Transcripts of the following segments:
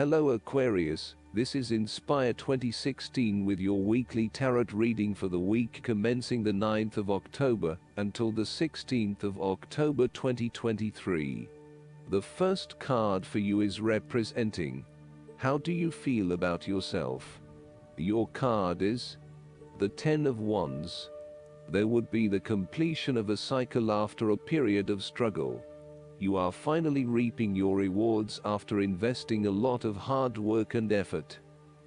Hello Aquarius, this is Inspire 2016 with your weekly tarot reading for the week commencing the 9th of October until the 16th of October 2023. The first card for you is representing: how do you feel about yourself? Your card is the Ten of Wands. There would be the completion of a cycle after a period of struggle. You are finally reaping your rewards after investing a lot of hard work and effort.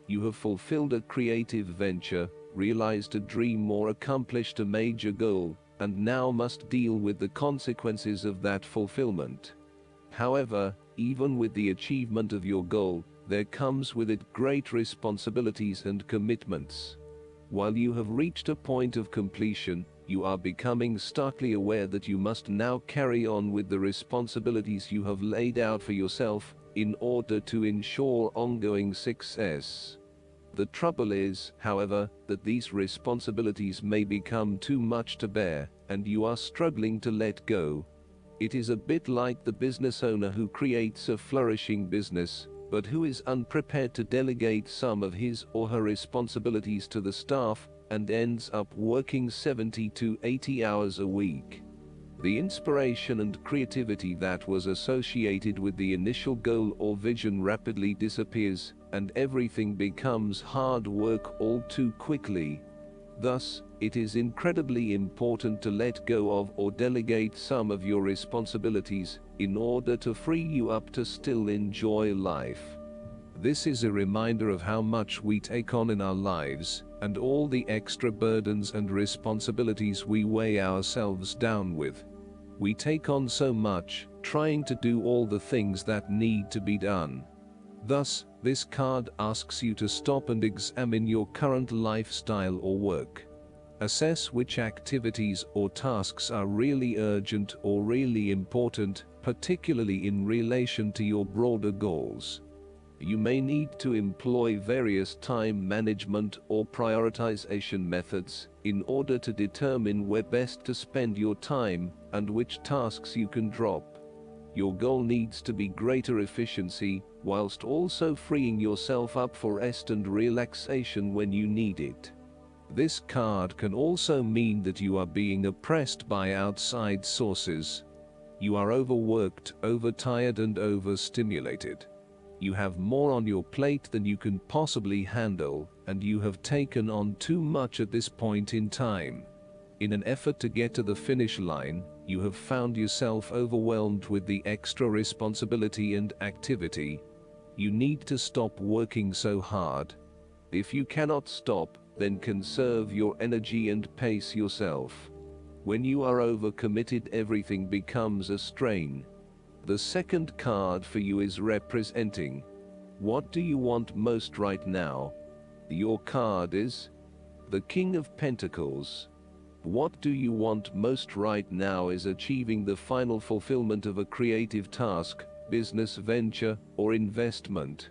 You have fulfilled a creative venture, realized a dream or accomplished a major goal, and now must deal with the consequences of that fulfillment. However, even with the achievement of your goal, there comes with it great responsibilities and commitments. While you have reached a point of completion, you are becoming starkly aware that you must now carry on with the responsibilities you have laid out for yourself in order to ensure ongoing success. The trouble is, however, that these responsibilities may become too much to bear, and you are struggling to let go. It is a bit like the business owner who creates a flourishing business, but who is unprepared to delegate some of his or her responsibilities to the staff, and ends up working 70 to 80 hours a week. The inspiration and creativity that was associated with the initial goal or vision rapidly disappears, and everything becomes hard work all too quickly. Thus, it is incredibly important to let go of or delegate some of your responsibilities in order to free you up to still enjoy life. This is a reminder of how much we take on in our lives, and all the extra burdens and responsibilities we weigh ourselves down with. We take on so much, trying to do all the things that need to be done. Thus, this card asks you to stop and examine your current lifestyle or work. Assess which activities or tasks are really urgent or really important, particularly in relation to your broader goals. You may need to employ various time management or prioritization methods in order to determine where best to spend your time and which tasks you can drop. Your goal needs to be greater efficiency, whilst also freeing yourself up for rest and relaxation when you need it. This card can also mean that you are being oppressed by outside sources. You are overworked, overtired, and overstimulated. You have more on your plate than you can possibly handle, and you have taken on too much at this point in time. In an effort to get to the finish line, you have found yourself overwhelmed with the extra responsibility and activity. You need to stop working so hard. If you cannot stop, then conserve your energy and pace yourself. When you are overcommitted, everything becomes a strain. The second card for you is representing: what do you want most right now? Your card is the King of Pentacles. What do you want most right now is achieving the final fulfillment of a creative task, business venture, or investment.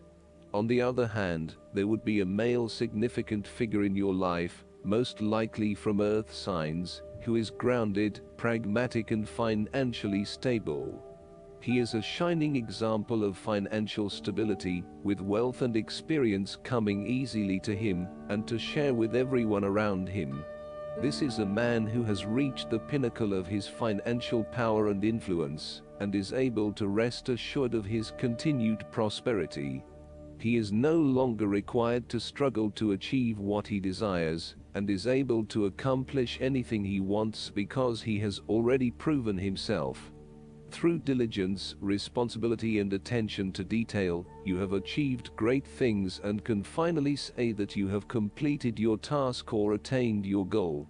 On the other hand, there would be a male significant figure in your life, most likely from earth signs, who is grounded, pragmatic, and financially stable. He is a shining example of financial stability, with wealth and experience coming easily to him and to share with everyone around him. This is a man who has reached the pinnacle of his financial power and influence, and is able to rest assured of his continued prosperity. He is no longer required to struggle to achieve what he desires, and is able to accomplish anything he wants because he has already proven himself. Through diligence, responsibility, and attention to detail, you have achieved great things and can finally say that you have completed your task or attained your goal.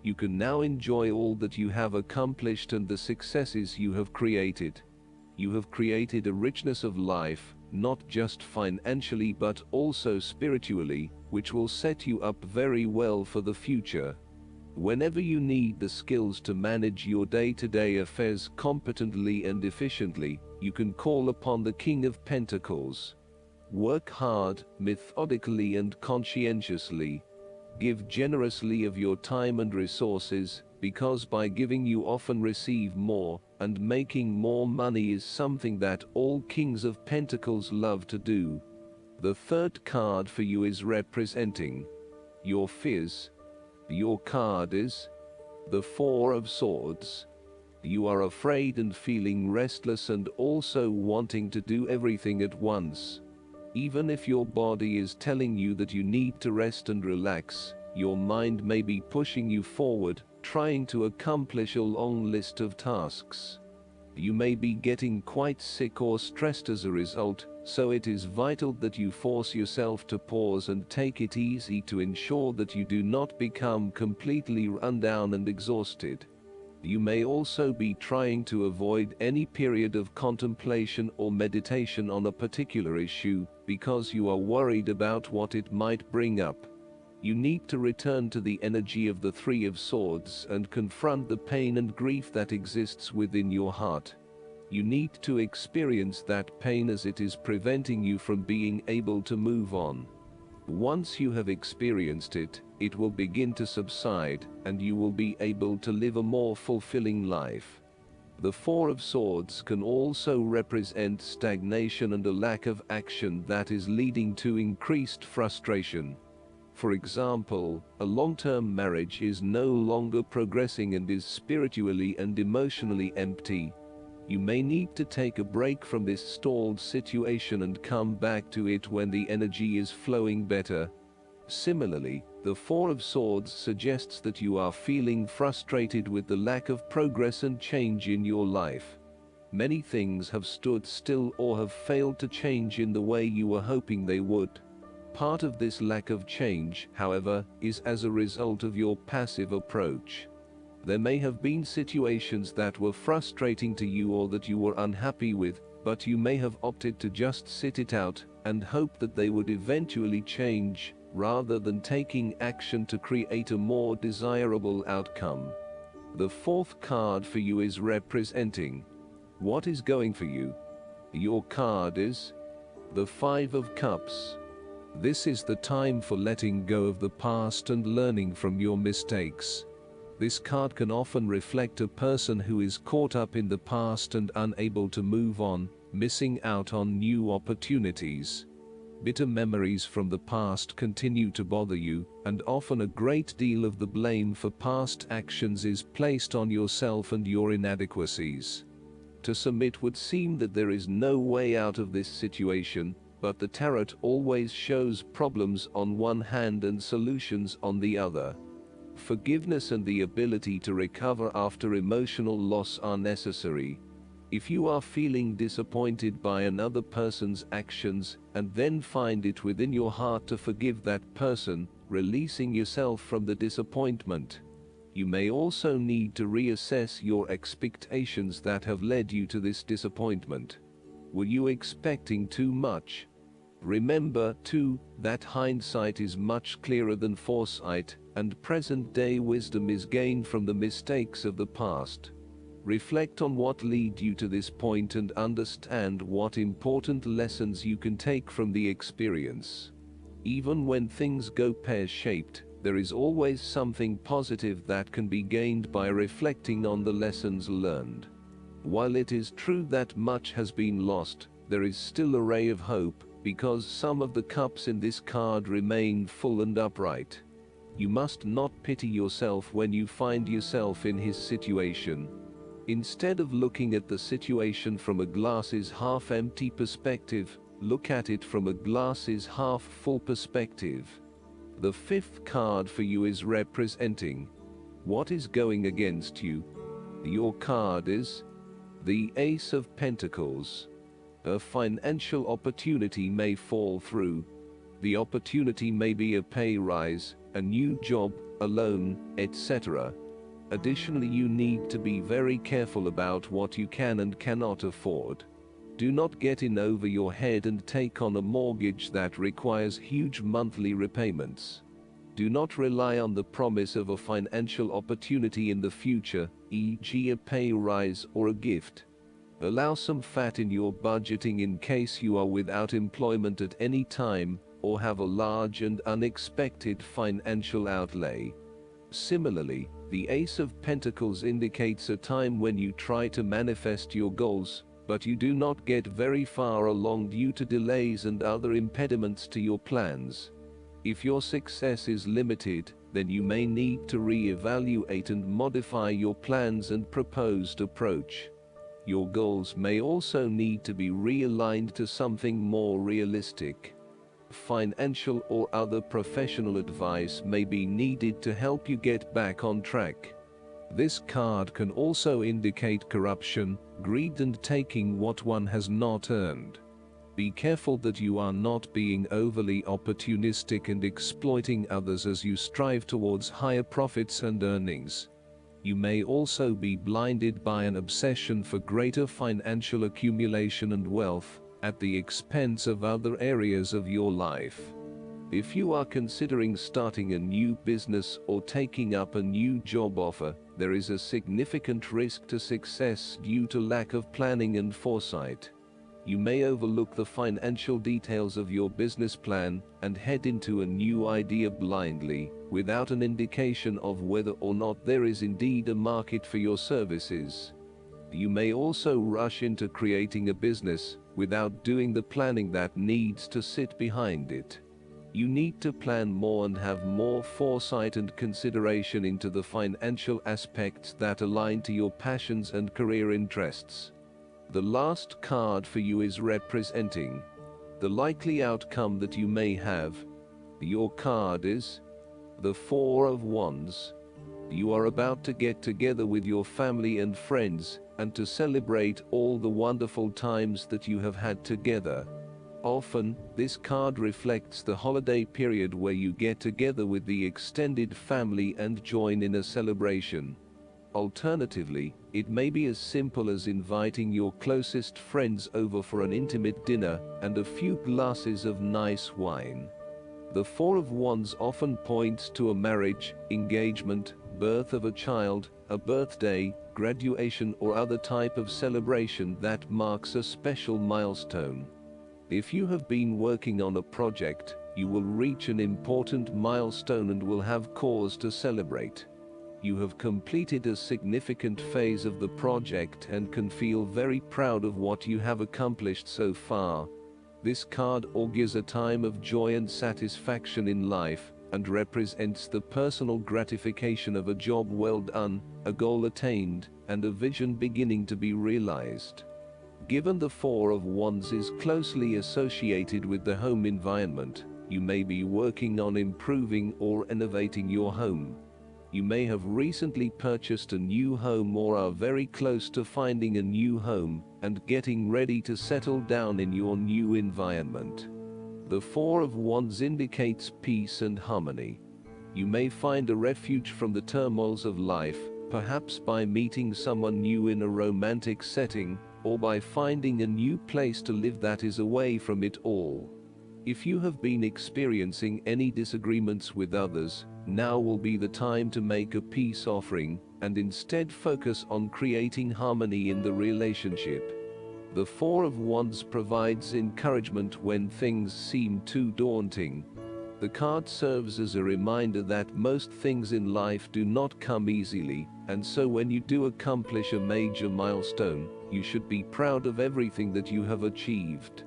You can now enjoy all that you have accomplished and the successes you have created. You have created a richness of life, not just financially but also spiritually, which will set you up very well for the future. Whenever you need the skills to manage your day-to-day affairs competently and efficiently, you can call upon the King of Pentacles. Work hard, methodically, and conscientiously. Give generously of your time and resources, because by giving you often receive more, and making more money is something that all Kings of Pentacles love to do. The third card for you is representing your fears. Your card is the Four of Swords. You are afraid and feeling restless and also wanting to do everything at once. Even if your body is telling you that you need to rest and relax, your mind may be pushing you forward, trying to accomplish a long list of tasks. You may be getting quite sick or stressed as a result, so it is vital that you force yourself to pause and take it easy to ensure that you do not become completely run down and exhausted. You may also be trying to avoid any period of contemplation or meditation on a particular issue because you are worried about what it might bring up. You need to return to the energy of the Three of Swords and confront the pain and grief that exists within your heart. You need to experience that pain as it is preventing you from being able to move on. Once you have experienced it, it will begin to subside, and you will be able to live a more fulfilling life. The Four of Swords can also represent stagnation and a lack of action that is leading to increased frustration. For example, a long-term marriage is no longer progressing and is spiritually and emotionally empty. You may need to take a break from this stalled situation and come back to it when the energy is flowing better. Similarly, the Four of Swords suggests that you are feeling frustrated with the lack of progress and change in your life. Many things have stood still or have failed to change in the way you were hoping they would. Part of this lack of change, however, is as a result of your passive approach. There may have been situations that were frustrating to you or that you were unhappy with, but you may have opted to just sit it out and hope that they would eventually change, rather than taking action to create a more desirable outcome. The fourth card for you is representing what is going for you. Your card is the Five of Cups. This is the time for letting go of the past and learning from your mistakes. This card can often reflect a person who is caught up in the past and unable to move on, missing out on new opportunities. Bitter memories from the past continue to bother you, and often a great deal of the blame for past actions is placed on yourself and your inadequacies. To some it would seem that there is no way out of this situation, but the tarot always shows problems on one hand and solutions on the other. Forgiveness and the ability to recover after emotional loss are necessary. If you are feeling disappointed by another person's actions and then find it within your heart to forgive that person, releasing yourself from the disappointment, you may also need to reassess your expectations that have led you to this disappointment. Were you expecting too much? Remember, too, that hindsight is much clearer than foresight, and present-day wisdom is gained from the mistakes of the past. Reflect on what led you to this point and understand what important lessons you can take from the experience. Even when things go pear-shaped, there is always something positive that can be gained by reflecting on the lessons learned. While it is true that much has been lost, there is still a ray of hope, because some of the cups in this card remain full and upright. You must not pity yourself when you find yourself in his situation. Instead of looking at the situation from a glass-is-half-empty perspective, look at it from a glass-is-half-full perspective. The fifth card for you is representing what is going against you. Your card is the Ace of Pentacles. A financial opportunity may fall through. The opportunity may be a pay rise, a new job, a loan, etc. Additionally, you need to be very careful about what you can and cannot afford. Do not get in over your head and take on a mortgage that requires huge monthly repayments. Do not rely on the promise of a financial opportunity in the future, e.g. a pay rise or a gift. Allow some fat in your budgeting in case you are without employment at any time, or have a large and unexpected financial outlay. Similarly, the Ace of Pentacles indicates a time when you try to manifest your goals, but you do not get very far along due to delays and other impediments to your plans. If your success is limited, then you may need to re-evaluate and modify your plans and proposed approach. Your goals may also need to be realigned to something more realistic. Financial or other professional advice may be needed to help you get back on track. This card can also indicate corruption, greed, and taking what one has not earned. Be careful that you are not being overly opportunistic and exploiting others as you strive towards higher profits and earnings. You may also be blinded by an obsession for greater financial accumulation and wealth, at the expense of other areas of your life. If you are considering starting a new business or taking up a new job offer, there is a significant risk to success due to lack of planning and foresight. You may overlook the financial details of your business plan and head into a new idea blindly, without an indication of whether or not there is indeed a market for your services. You may also rush into creating a business without doing the planning that needs to sit behind it. You need to plan more and have more foresight and consideration into the financial aspects that align to your passions and career interests. The last card for you is representing the likely outcome that you may have. Your card is the Four of Wands. You are about to get together with your family and friends, and to celebrate all the wonderful times that you have had together. Often, this card reflects the holiday period where you get together with the extended family and join in a celebration. Alternatively, it may be as simple as inviting your closest friends over for an intimate dinner and a few glasses of nice wine. The Four of Wands often points to a marriage, engagement, birth of a child, a birthday, graduation, or other type of celebration that marks a special milestone. If you have been working on a project, you will reach an important milestone and will have cause to celebrate. You have completed a significant phase of the project and can feel very proud of what you have accomplished so far. This card augurs a time of joy and satisfaction in life, and represents the personal gratification of a job well done, a goal attained, and a vision beginning to be realized. Given the Four of Wands is closely associated with the home environment, you may be working on improving or innovating your home. You may have recently purchased a new home or are very close to finding a new home and getting ready to settle down in your new environment. The Four of Wands indicates peace and harmony. You may find a refuge from the turmoils of life, perhaps by meeting someone new in a romantic setting, or by finding a new place to live that is away from it all. If you have been experiencing any disagreements with others, now will be the time to make a peace offering, and instead focus on creating harmony in the relationship. The Four of Wands provides encouragement when things seem too daunting. The card serves as a reminder that most things in life do not come easily, and so when you do accomplish a major milestone, you should be proud of everything that you have achieved.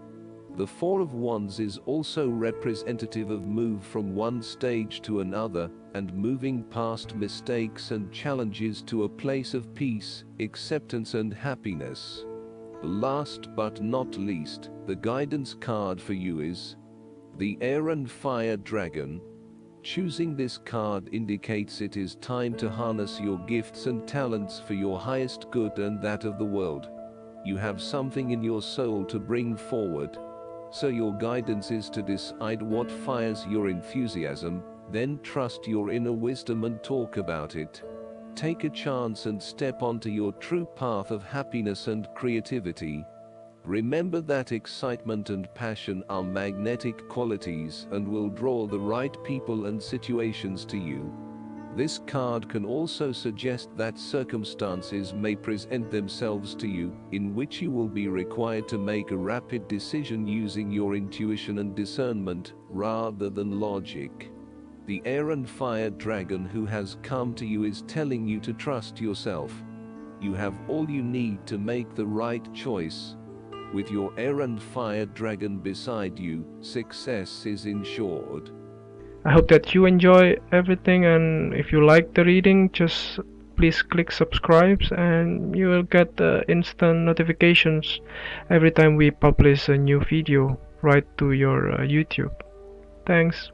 The Four of Wands is also representative of move from one stage to another, and moving past mistakes and challenges to a place of peace, acceptance, and happiness. Last but not least, the guidance card for you is the Air and Fire Dragon. Choosing this card indicates it is time to harness your gifts and talents for your highest good and that of the world. You have something in your soul to bring forward. So your guidance is to decide what fires your enthusiasm, then trust your inner wisdom and talk about it. Take a chance and step onto your true path of happiness and creativity. Remember that excitement and passion are magnetic qualities and will draw the right people and situations to you. This card can also suggest that circumstances may present themselves to you, in which you will be required to make a rapid decision using your intuition and discernment, rather than logic. The Air and Fire Dragon who has come to you is telling you to trust yourself. You have all you need to make the right choice. With your errand fire dragon beside you, success is ensured. I hope that you enjoy everything, and if you like the reading, just please click subscribe and you will get instant notifications every time we publish a new video right to your YouTube. Thanks.